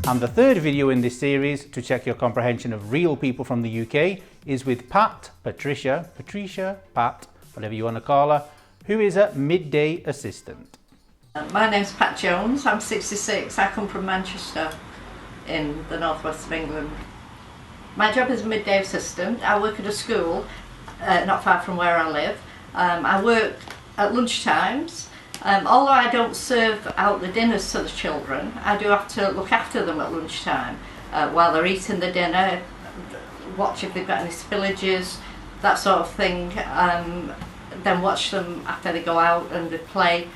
And the third video in this series to check your comprehension of real people from the UK is with Pat, Patricia, Pat, whatever you want to call her, who is a midday assistant. My name's Pat Jones, I'm 66, I come from Manchester in the northwest of England. My job is a midday assistant. I work at a school not far from where I live. I work at lunchtimes. Although I don't serve out the dinners to the children, I do have to look after them at lunchtime while they're eating the dinner, watch if they've got any spillages, that sort of thing, then watch them after they go out and they play,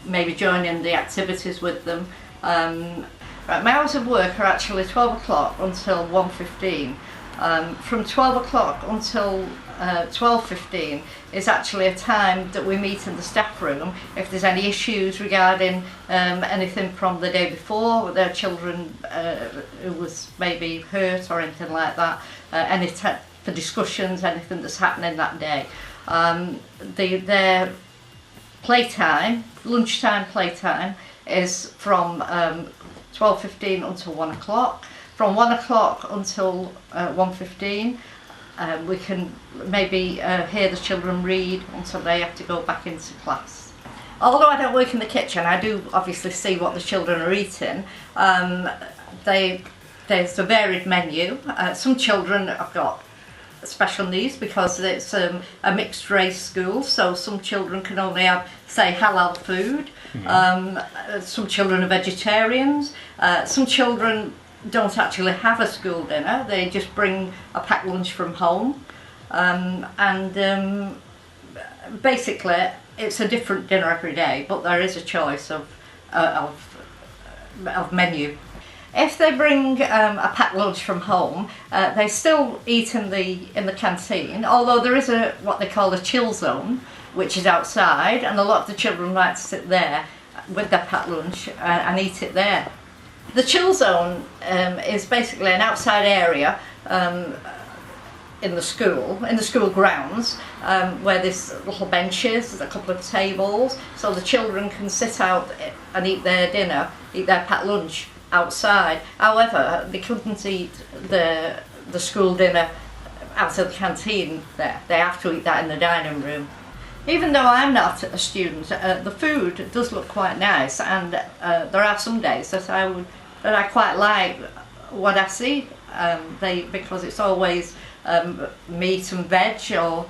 maybe join in the activities with them. Right, my hours of work are actually 12 o'clock until 1:15. From 12 o'clock until 12:15 is actually a time that we meet in the staff room if there's any issues regarding anything from the day before, their children who was maybe hurt or anything like that, for discussions, anything that's happening that day. Their playtime, lunchtime playtime, is from 12:15 until 1 o'clock. From 1 o'clock until 1:15, we can maybe hear the children read until they have to go back into class. Although I don't work in the kitchen, I do obviously see what the children are eating. There's a varied menu. Some children have got special needs because it's a mixed race school, so some children can only have, say, halal food. Some children are vegetarians. Some children don't actually have a school dinner, they just bring a packed lunch from home, and basically it's a different dinner every day, but there is a choice of menu. If they bring a packed lunch from home, they still eat in the canteen, although there is what they call a chill zone, which is outside, and a lot of the children like to sit there with their packed lunch and eat it there. The chill zone is basically an outside area in the school grounds, where there's little benches, there's a couple of tables, so the children can sit out and eat their dinner, eat their packed lunch outside. However, they couldn't eat the school dinner out of the canteen there. They have to eat that in the dining room. Even though I'm not a student, the food does look quite nice, and there are some days that I quite like what I see, because it's always meat and veg or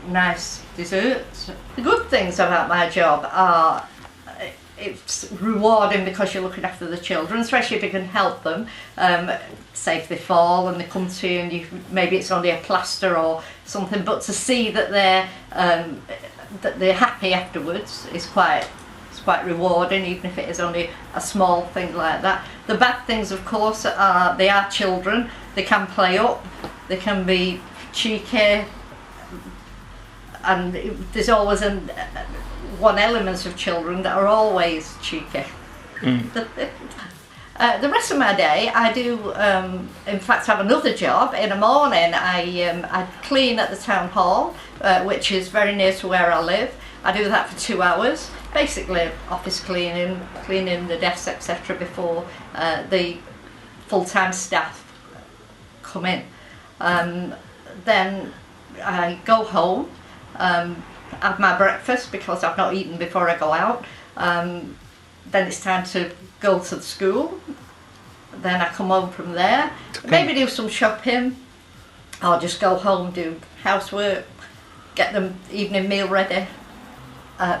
nice desserts. The good things about my job are it's rewarding because you're looking after the children, especially if you can help them. Say if they fall and they come to you and maybe it's only a plaster or something, but to see that they're happy afterwards is quite rewarding, even if it is only a small thing like that. The bad things, of course, are they are children. They can play up, they can be cheeky, and there's always one element of children that are always cheeky. The rest of my day, I do, in fact, have another job. In the morning, I clean at the town hall, which is very near to where I live. I do that for 2 hours, basically office cleaning the desks, etc. before the full-time staff come in. Then I go home, have my breakfast because I've not eaten before I go out. Then it's time to go to the school. Then I come home from there, maybe do some shopping, or just go home, do housework, get the evening meal ready.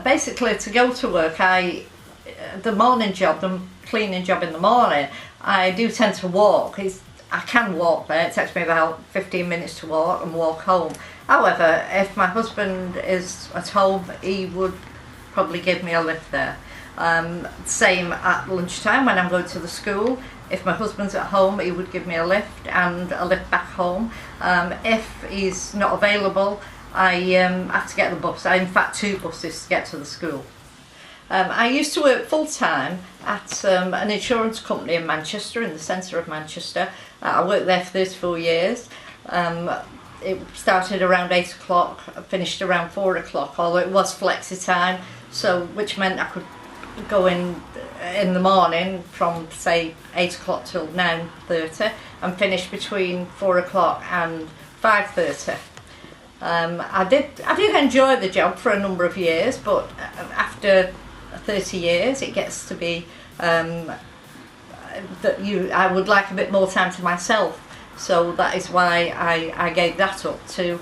Basically, to go to work, the morning job, the cleaning job in the morning, I do tend to walk. I can walk there, it takes me about 15 minutes to walk and walk home. However, if my husband is at home, he would probably give me a lift there. Same at lunchtime when I'm going to the school. If my husband's at home, he would give me a lift and a lift back home. If he's not available, I have to get the bus. In fact, 2 buses to get to the school. I used to work full-time at an insurance company in Manchester, in the centre of Manchester. I worked there for 34 years. It started around 8 o'clock, finished around 4 o'clock, although it was flexi time, so which meant I could go in in the morning from say 8 o'clock till 9:30 and finish between 4 o'clock and 5:30. I did enjoy the job for a number of years, but after 30 years it gets to be I would like a bit more time to myself, so that is why I gave that up to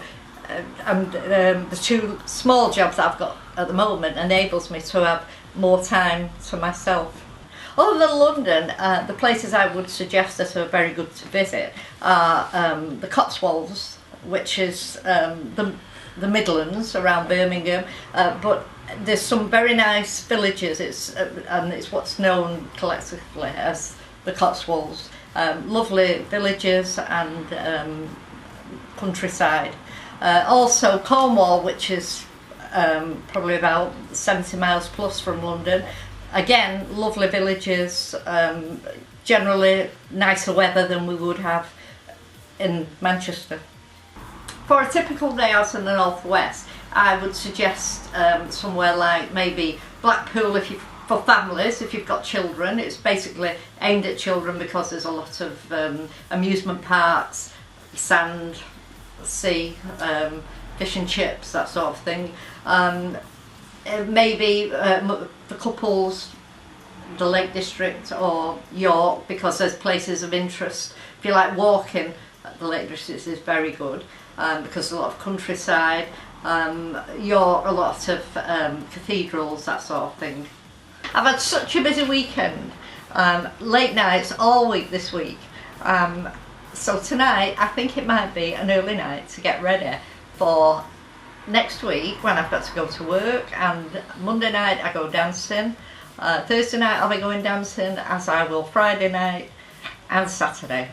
the 2 small jobs that I've got at the moment enables me to have more time to myself. Other than London, the places I would suggest that are very good to visit are the Cotswolds, which is the Midlands around Birmingham, but there's some very nice villages. And it's what's known collectively as the Cotswolds. Lovely villages and countryside. Also Cornwall, which is probably about 70 miles plus from London. Again, lovely villages, generally nicer weather than we would have in Manchester. For a typical day out in the northwest, I would suggest somewhere like maybe Blackpool for families, if you've got children. It's basically aimed at children because there's a lot of amusement parks, sand, sea, fish and chips, that sort of thing. Maybe for couples, the Lake District or York, because there's places of interest. If you like walking, the Lake District is very good because there's a lot of countryside. York, a lot of cathedrals, that sort of thing. I've had such a busy weekend, late nights all week this week. So tonight I think it might be an early night to get ready for next week when I've got to go to work, and Monday night I go dancing, Thursday night I'll be going dancing, as I will Friday night and Saturday.